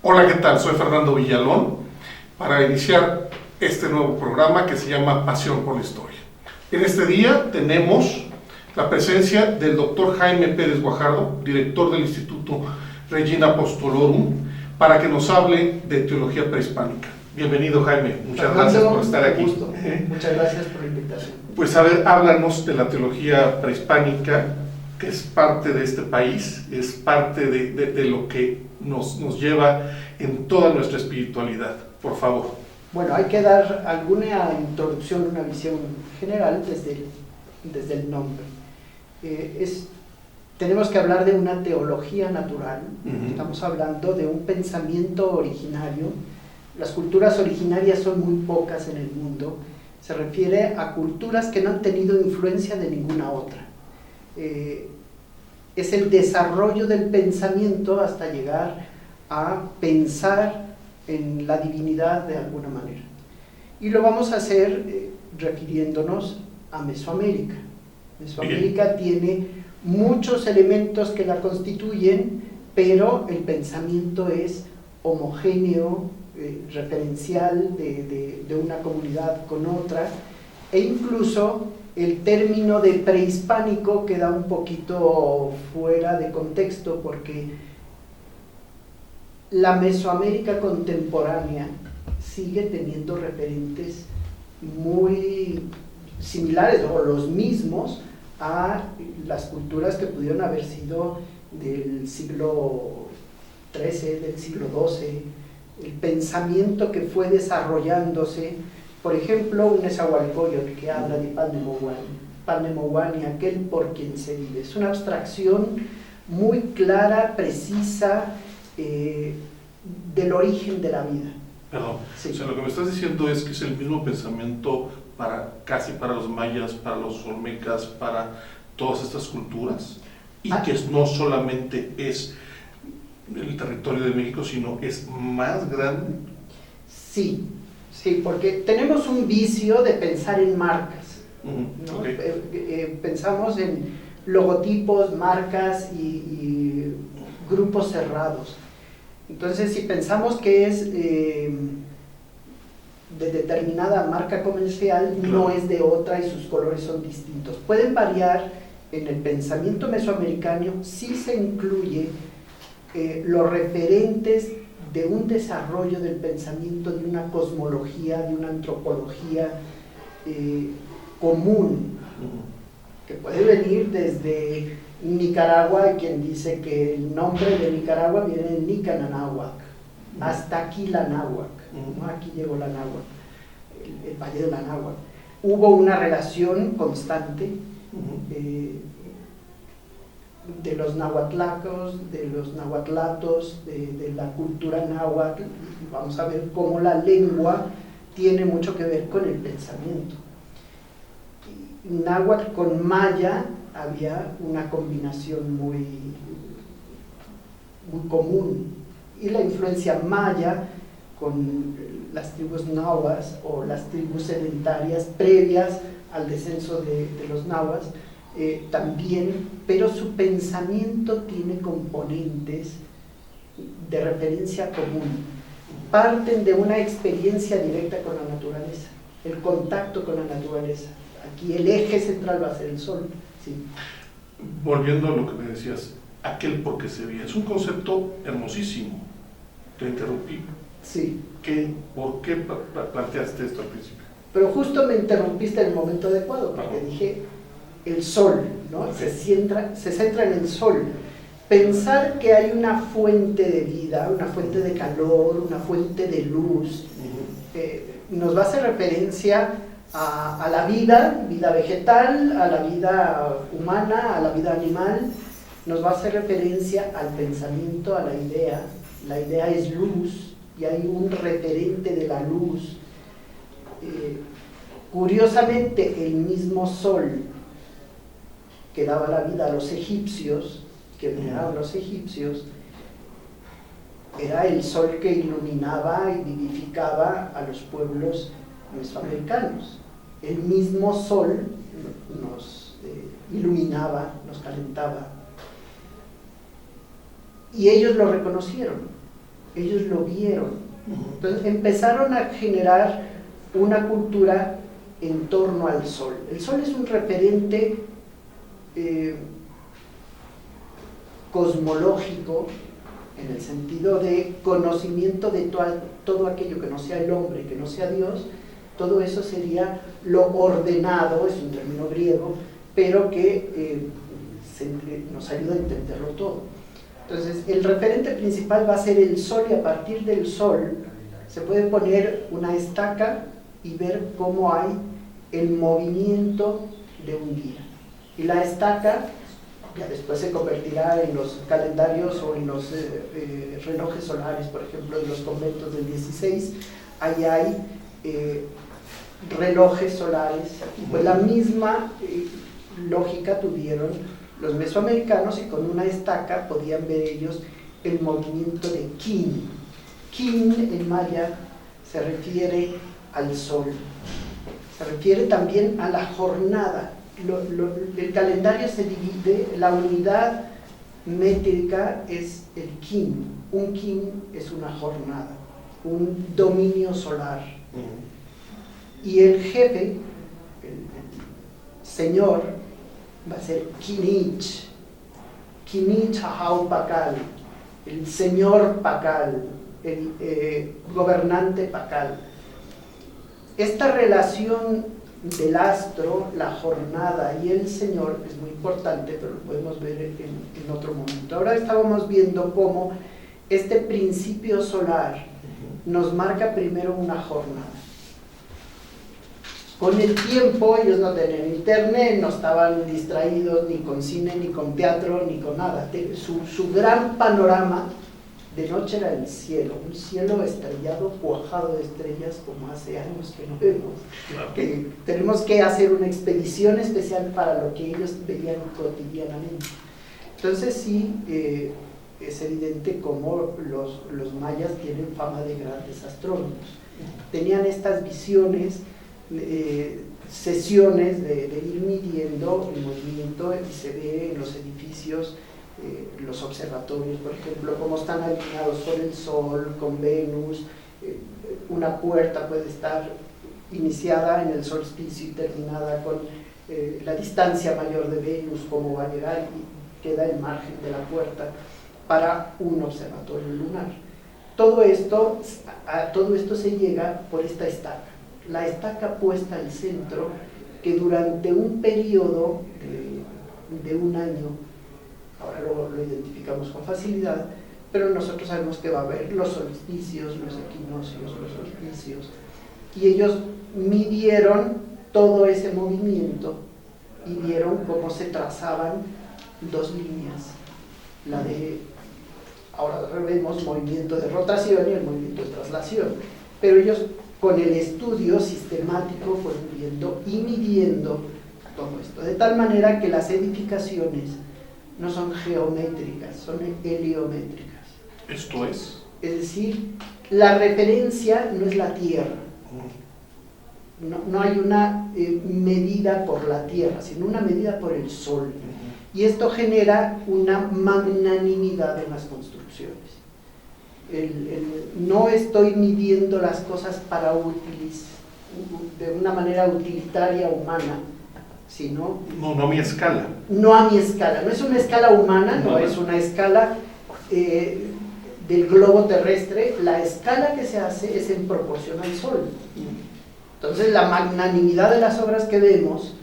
Hola, ¿qué tal? Soy Fernando Villalón para iniciar este nuevo programa que se llama Pasión por la Historia. En este día tenemos la presencia del doctor Jaime Pérez Guajardo, director del Instituto Regina Apostolorum, para que nos hable de teología prehispánica. Bienvenido, Jaime. Muchas gracias por estar aquí. Gusto. Muchas gracias por la invitación. Pues a ver, háblanos de la teología prehispánica, que es parte de este país, es parte de lo que nos lleva en toda nuestra espiritualidad. Por favor. Bueno, hay que dar alguna introducción, una visión general desde el nombre. Tenemos que hablar de una teología natural. Estamos hablando de un pensamiento originario. Las culturas originarias son muy pocas en el mundo. Se refiere a culturas que no han tenido influencia de ninguna otra. Es el desarrollo del pensamiento hasta llegar a pensar en la divinidad de alguna manera. Y lo vamos a hacer refiriéndonos a Mesoamérica. Mesoamérica tiene muchos elementos que la constituyen, pero el pensamiento es homogéneo, referencial de una comunidad con otra, e incluso el término de prehispánico queda un poquito fuera de contexto, porque la Mesoamérica contemporánea sigue teniendo referentes muy similares o los mismos a las culturas que pudieron haber sido del siglo XIII, del siglo XII, el pensamiento que fue desarrollándose. Por ejemplo, un Nezahualcóyotl que habla de Palnemohuani, aquel por quien se vive. Es una abstracción muy clara, precisa, del origen de la vida. Perdón, sí. O sea, lo que me estás diciendo es que es el mismo pensamiento casi para los mayas, para los olmecas, para todas estas culturas, y que no solamente es el territorio de México, sino es más grande. Sí, porque tenemos un vicio de pensar en marcas, ¿no? Okay. Pensamos en logotipos, marcas y grupos cerrados. Entonces, si pensamos que es de determinada marca comercial, claro, no es de otra y sus colores son distintos. Pueden variar. En el pensamiento mesoamericano sí se incluye los referentes de un desarrollo del pensamiento, de una cosmología, de una antropología común, que puede venir desde Nicaragua, quien dice que el nombre de Nicaragua viene de Nicananahuac, hasta aquí la náhuac, ¿no? Aquí llegó la náhuac, el valle de la náhuac. Hubo una relación constante de los nahuatlacos, de los nahuatlatos, de la cultura náhuatl. Vamos a ver cómo la lengua tiene mucho que ver con el pensamiento. Náhuatl con maya había una combinación muy común, y la influencia maya con las tribus nahuas o las tribus sedentarias previas al descenso de los nahuas también, pero su pensamiento tiene componentes de referencia común, parten de una experiencia directa con la naturaleza, el contacto con la naturaleza. Aquí el eje central va a ser el sol. Sí. Volviendo a lo que me decías, aquel porque se veía, es un concepto hermosísimo. Te interrumpí. Sí. ¿Por qué planteaste esto al principio? Pero justo me interrumpiste en el momento adecuado, porque dije el sol, ¿no? Okay. Se centra en el sol. Pensar que hay una fuente de vida, una fuente de calor, una fuente de luz, nos va a hacer referencia a la vida vegetal, a la vida humana, a la vida animal. Nos va a hacer referencia al pensamiento, a la idea. La idea es luz y hay un referente de la luz. Curiosamente, el mismo sol que daba la vida a los egipcios, que veneraban los egipcios, era el sol que iluminaba y vivificaba a los pueblos mesoamericanos. El mismo sol nos iluminaba, nos calentaba. Y ellos lo reconocieron. ellos lo vieron. Entonces empezaron a generar una cultura en torno al sol. El sol es un referente cosmológico, en el sentido de conocimiento de todo aquello que no sea el hombre, que no sea Dios. Todo eso sería lo ordenado, es un término griego, pero que nos ayuda a entenderlo todo. Entonces, el referente principal va a ser el sol, y a partir del sol se puede poner una estaca y ver cómo hay el movimiento de un día. Y la estaca ya después se convertirá en los calendarios o en los relojes solares, por ejemplo, de los conventos del 16. Ahí hay relojes solares. Pues la misma lógica tuvieron los mesoamericanos, y con una estaca podían ver ellos el movimiento de Kin. Kin en maya se refiere al sol, se refiere también a la jornada. El calendario se divide, la unidad métrica es el kin. Un kin es una jornada, un dominio solar. Y el jefe, el señor, va a ser Kinich. Kinich Ahau Pakal, el señor Pakal, el gobernante Pakal. Esta relación del astro, la jornada y el señor es muy importante, pero lo podemos ver en otro momento. Ahora estábamos viendo cómo este principio solar nos marca primero una jornada. Con el tiempo ellos no tenían internet, no estaban distraídos ni con cine, ni con teatro, ni con nada. Su gran panorama de noche era el cielo, un cielo estrellado, cuajado de estrellas, como hace años que no vemos. Que tenemos que hacer una expedición especial para lo que ellos veían cotidianamente. Entonces sí, es evidente cómo los mayas tienen fama de grandes astrónomos. Tenían estas visiones, sesiones de ir midiendo el movimiento, y se ve en los edificios, los observatorios, por ejemplo, cómo están alineados con el Sol, con Venus. Una puerta puede estar iniciada en el solsticio y terminada con la distancia mayor de Venus, cómo va a llegar, y queda el margen de la puerta para un observatorio lunar. Todo esto se llega por esta estaca. La estaca puesta al centro, que durante un periodo de un año, ahora lo identificamos con facilidad, pero nosotros sabemos que va a haber los solsticios, los equinoccios, los solsticios, y ellos midieron todo ese movimiento y vieron cómo se trazaban dos líneas, la de, ahora vemos movimiento de rotación y el movimiento de traslación, pero ellos con el estudio sistemático fueron viendo y midiendo todo esto, de tal manera que las edificaciones no son geométricas, son heliométricas. ¿Esto es? Es decir, la referencia no es la Tierra. No hay una medida por la Tierra, sino una medida por el Sol. Y esto genera una magnanimidad en las construcciones. No estoy midiendo las cosas de una manera utilitaria humana, sino... No a mi escala. No a mi escala, no es una escala humana, no es una escala del globo terrestre. La escala que se hace es en proporción al Sol. Entonces la magnanimidad de las obras que vemos,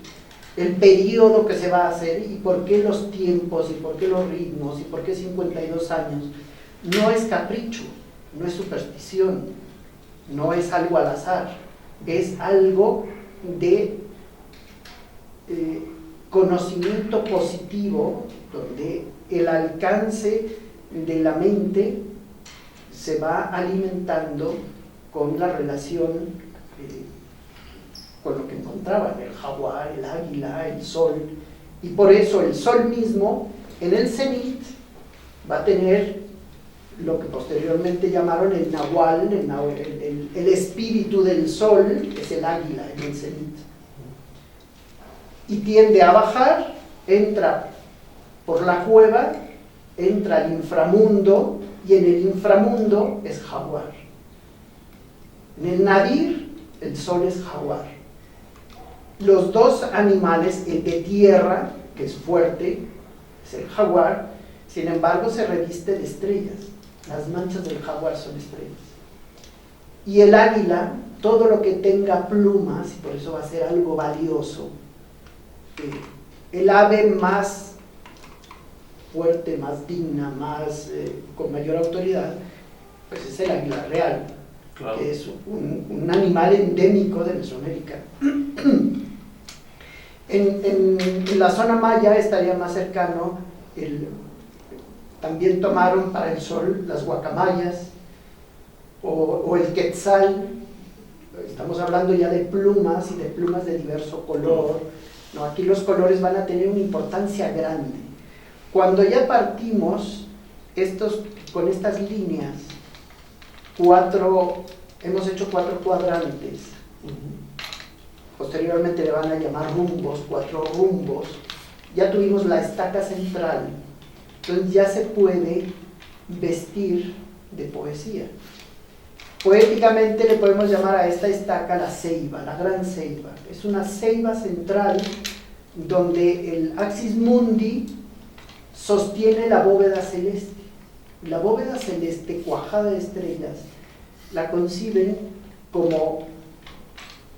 el periodo que se va a hacer, y por qué los tiempos, y por qué los ritmos, y por qué 52 años, no es capricho, no es superstición, no es algo al azar, es algo de conocimiento positivo, donde el alcance de la mente se va alimentando con la relación con lo que encontraban, el jaguar, el águila, el sol, y por eso el sol mismo en el cenit va a tener lo que posteriormente llamaron el nahual, el espíritu del sol, que es el águila en el cenit, y tiende a bajar, entra por la cueva, entra al inframundo, y en el inframundo es jaguar. En el nadir, el sol es jaguar. Los dos animales, el de tierra, que es fuerte, es el jaguar, sin embargo se reviste de estrellas. Las manchas del jaguar son estrellas. Y el águila, todo lo que tenga plumas, y por eso va a ser algo valioso, el ave más fuerte, más digna, con mayor autoridad, pues es el águila real, claro, que es un animal endémico de Mesoamérica. En la zona maya estaría más cercano, también tomaron para el sol las guacamayas o el quetzal. Estamos hablando ya de plumas y de plumas de diverso color, ¿no? Aquí los colores van a tener una importancia grande. Cuando ya partimos con estas líneas, hemos hecho 4 cuadrantes, posteriormente le van a llamar rumbos, 4 rumbos, ya tuvimos la estaca central, entonces ya se puede vestir de poesía. Poéticamente le podemos llamar a esta estaca la ceiba, la gran ceiba. Es una ceiba central donde el axis mundi sostiene la bóveda celeste. La bóveda celeste, cuajada de estrellas, la conciben como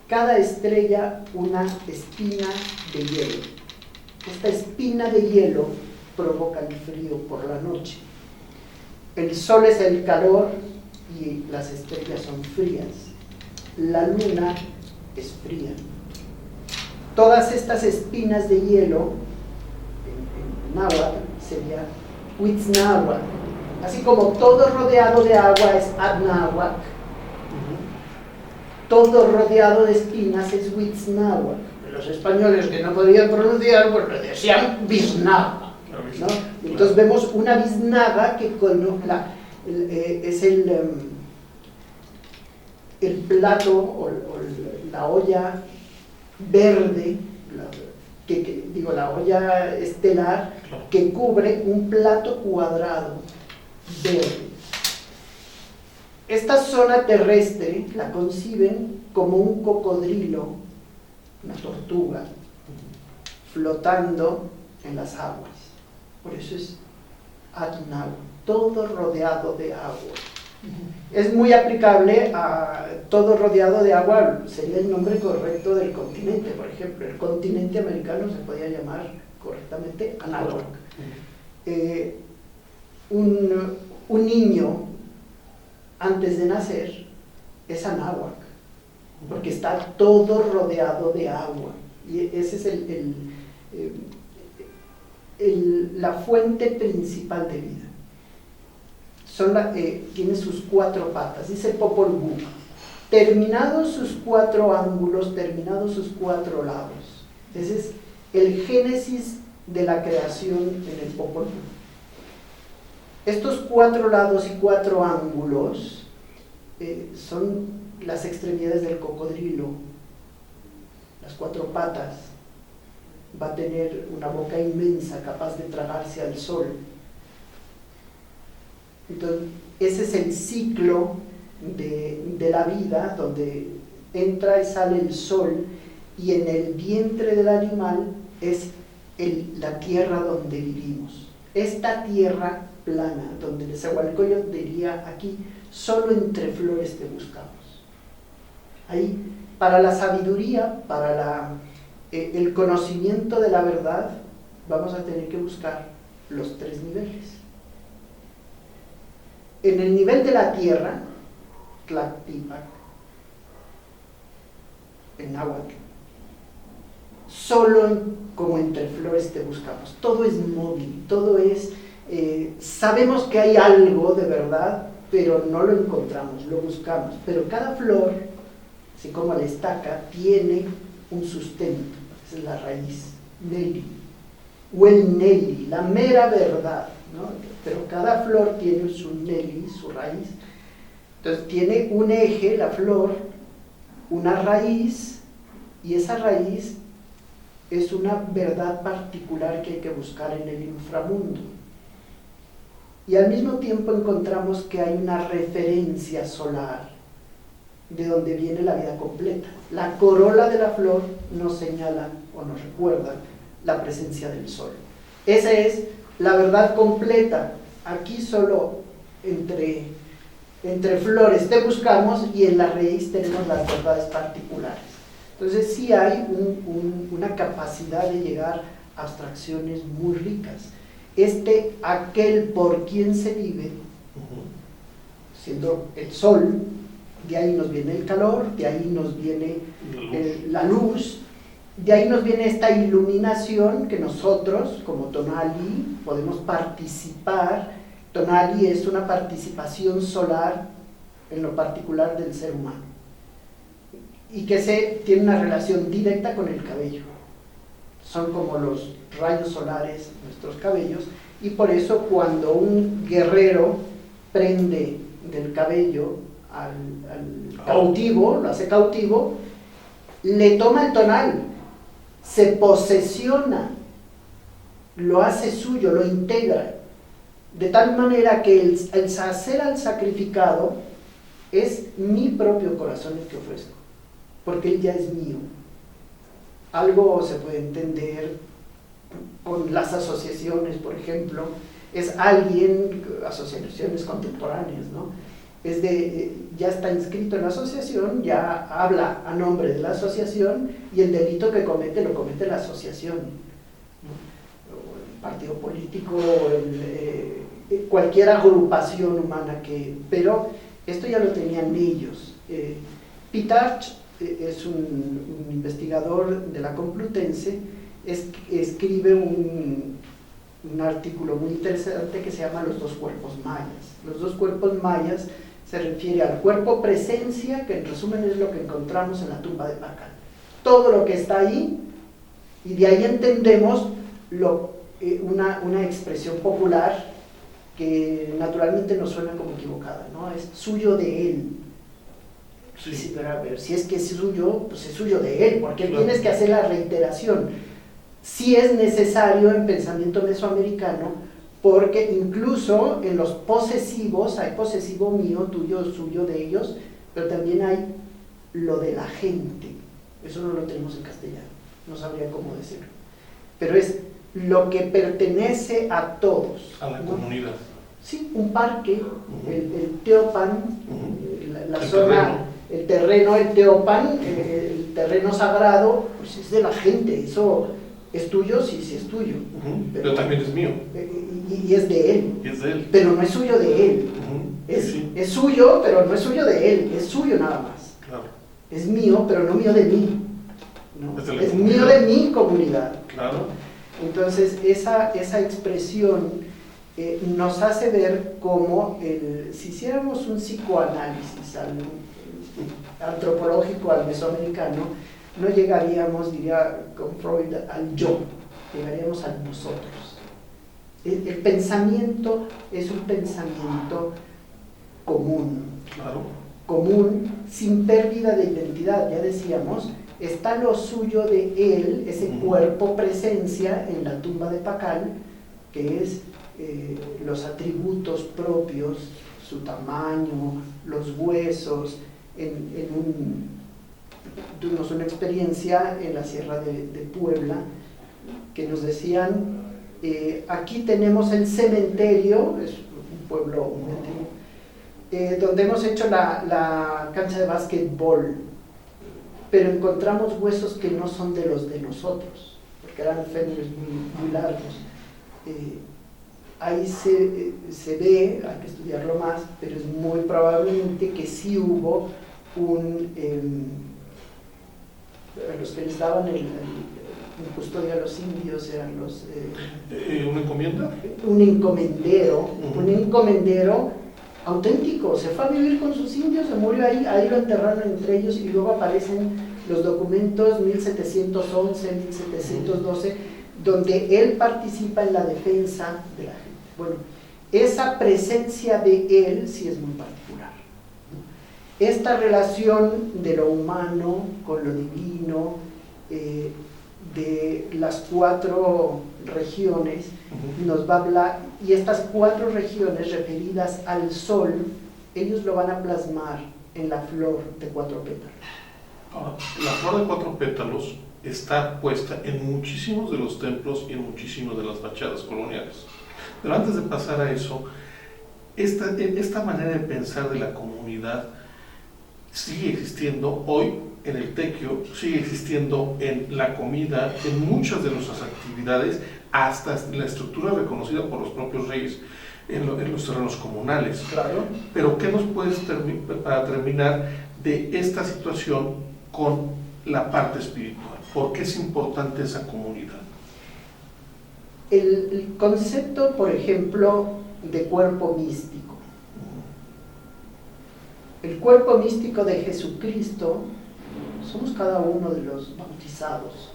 cada estrella una espina de hielo. Esta espina de hielo provoca el frío por la noche. El sol es el calor y las estrellas son frías. La luna es fría. Todas estas espinas de hielo, en náhuatl sería Huitznahuac. Así como todo rodeado de agua es Adnáhuac, todo rodeado de espinas es Huitznahuac. Los españoles que no podían pronunciar, pues lo decían biznaga, ¿no? Entonces vemos una biznaga que es el plato o la olla verde, la olla estelar que cubre un plato cuadrado verde. Esta zona terrestre la conciben como un cocodrilo, una tortuga, flotando en las aguas. Por eso es Adnáhuac, todo rodeado de agua. Es muy aplicable a todo rodeado de agua, sería el nombre correcto del continente. Por ejemplo, el continente americano se podría llamar correctamente Anáhuac. Un niño antes de nacer es Anáhuac, porque está todo rodeado de agua. Y ese es la fuente principal de vida. Tiene sus 4 patas, dice Popol Vuh. Terminados sus 4 ángulos, terminados sus 4 lados. Ese es el génesis de la creación en el Popol Vuh. Estos 4 lados y 4 ángulos son las extremidades del cocodrilo, las 4 patas. Va a tener una boca inmensa capaz de tragarse al sol. Entonces, ese es el ciclo de la vida, donde entra y sale el sol, y en el vientre del animal es la tierra donde vivimos. Esta tierra plana, donde Nezahualcóyotl diría aquí, solo entre flores te buscamos. Ahí, para la sabiduría, para el conocimiento de la verdad, vamos a tener que buscar los 3 niveles. En el nivel de la tierra, Tlactipac, en náhuatl, solo como entre flores te buscamos. Todo es móvil, todo es... sabemos que hay algo de verdad, pero no lo encontramos, lo buscamos. Pero cada flor, así como la estaca, tiene un sustento. Esa es la raíz, Nelly, o el Nelly, la mera verdad, ¿no? Pero cada flor tiene su Nelly, su raíz. Entonces tiene un eje, la flor, una raíz, y esa raíz es una verdad particular que hay que buscar en el inframundo. y al mismo tiempo encontramos que hay una referencia solar de donde viene la vida completa. La corola de la flor nos señala o nos recuerda la presencia del sol. Esa es la verdad completa. Aquí solo entre flores te buscamos y en la raíz tenemos las verdades particulares. Entonces sí hay una capacidad de llegar a abstracciones muy ricas. Aquel por quien se vive, siendo el sol, de ahí nos viene el calor, de ahí nos viene la luz, de ahí nos viene esta iluminación que nosotros, como Tonali, podemos participar. Tonali es una participación solar en lo particular del ser humano y que tiene una relación directa con el cabello. Son como los rayos solares nuestros cabellos, y por eso cuando un guerrero prende del cabello al cautivo, lo hace cautivo, le toma el tonal, se posesiona, lo hace suyo, lo integra, de tal manera que el hacer al sacrificado es mi propio corazón el que ofrezco, porque él ya es mío. Algo se puede entender con las asociaciones, por ejemplo, es alguien, asociaciones contemporáneas, ¿no? Ya está inscrito en la asociación, ya habla a nombre de la asociación y el delito que comete lo comete la asociación, ¿no? O el partido político, cualquier agrupación humana pero esto ya lo tenían ellos. Pitarch es un investigador de la Complutense, escribe un artículo muy interesante que se llama Los dos cuerpos mayas. Los dos cuerpos mayas se refiere al cuerpo presencia, que en resumen es lo que encontramos en la tumba de Pacal. Todo lo que está ahí, y de ahí entendemos una expresión popular que naturalmente nos suena como equivocada, ¿no? Es suyo de él. Sí, pero a ver, si es que es suyo, pues es suyo de él, porque claro, tienes que hacer la reiteración. Sí es necesario en pensamiento mesoamericano, porque incluso en los posesivos hay posesivo mío, tuyo, suyo, de ellos, pero también hay lo de la gente. Eso no lo tenemos en castellano, no sabría cómo decirlo, pero es lo que pertenece a todos, a la, ¿no?, comunidad. Sí, un parque, el Teopan, la zona, el terreno, el Teopan, el terreno sagrado, pues es de la gente. Eso es tuyo, sí es tuyo, pero también es mío, y es de él, pero no es suyo de él. Es suyo, pero no es suyo de él, es suyo nada más. Claro. Es mío, pero no mío de mí, ¿no? Es mío de mi comunidad. Claro. ¿No? Entonces esa expresión nos hace ver cómo si hiciéramos un psicoanálisis antropológico al mesoamericano, no llegaríamos, diría con Freud, al yo, llegaríamos al nosotros. El pensamiento es un pensamiento común, claro, común, sin pérdida de identidad. Ya decíamos, está lo suyo de él, ese cuerpo presencia en la tumba de Pacal, que es los atributos propios, su tamaño, los huesos. Tuvimos una experiencia en la Sierra de Puebla que nos decían, aquí tenemos el cementerio, es un pueblo muy antiguo, donde hemos hecho la cancha de básquetbol, pero encontramos huesos que no son de los de nosotros, porque eran fémures muy largos. Ahí se ve, hay que estudiarlo más, pero es muy probablemente que sí hubo los que les daban en custodia a los indios eran los... ¿Una encomienda? Un encomendero, un encomendero auténtico, se fue a vivir con sus indios, se murió ahí lo enterraron entre ellos, y luego aparecen los documentos 1711, 1712, donde él participa en la defensa de la gente. Bueno, esa presencia de él sí es muy particular. Esta relación de lo humano con lo divino de las 4 regiones, nos va a hablar, y estas 4 regiones referidas al sol, ellos lo van a plasmar en la flor de 4 pétalos. Ahora, la flor de 4 pétalos está puesta en muchísimos de los templos y en muchísimas de las fachadas coloniales. Pero antes de pasar a eso, esta manera de pensar de la comunidad sigue existiendo hoy en el tequio, sigue existiendo en la comida, en muchas de nuestras actividades, hasta la estructura reconocida por los propios reyes en los terrenos comunales. Claro. Pero ¿qué nos puedes para terminar de esta situación con la parte espiritual? ¿Por qué es importante esa comunidad? El concepto, por ejemplo, de cuerpo místico. El cuerpo místico de Jesucristo somos cada uno de los bautizados.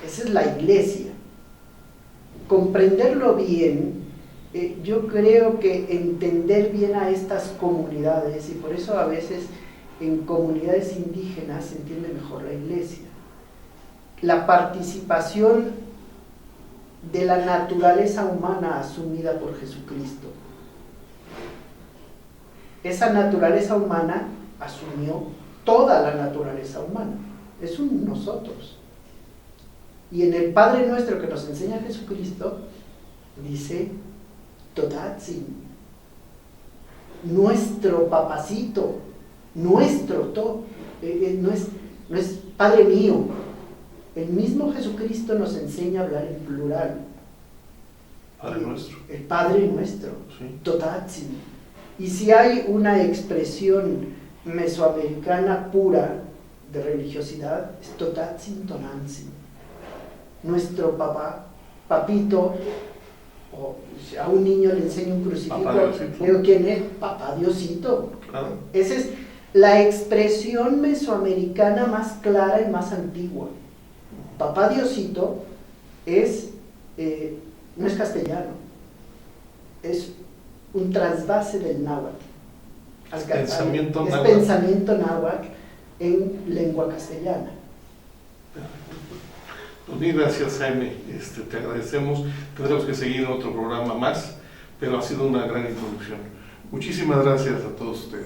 Esa es la iglesia. Comprenderlo bien, yo creo que entender bien a estas comunidades, y por eso a veces en comunidades indígenas se entiende mejor la iglesia. La participación de la naturaleza humana asumida por Jesucristo. Esa naturaleza humana asumió toda la naturaleza humana. Es un nosotros. Y en el Padre Nuestro que nos enseña Jesucristo, dice, Todatsin, nuestro papacito, nuestro, no es Padre mío. El mismo Jesucristo nos enseña a hablar en plural. Padre Nuestro. El Padre Nuestro, Sí. Todatsin. Y si hay una expresión mesoamericana pura de religiosidad, es Todatsin Tonansin. Nuestro papá, papito, o si a un niño le enseño un crucifijo, digo, ¿quién es? Papá Diosito. Claro. Esa es la expresión mesoamericana más clara y más antigua. Papá Diosito no es castellano, es un trasvase del náhuatl. Es pensamiento Es náhuatl. pensamiento náhuatl en lengua castellana. Pues mil gracias, Jaime, te agradecemos. Tendremos que seguir en otro programa más, pero ha sido una gran introducción. Muchísimas gracias a todos ustedes.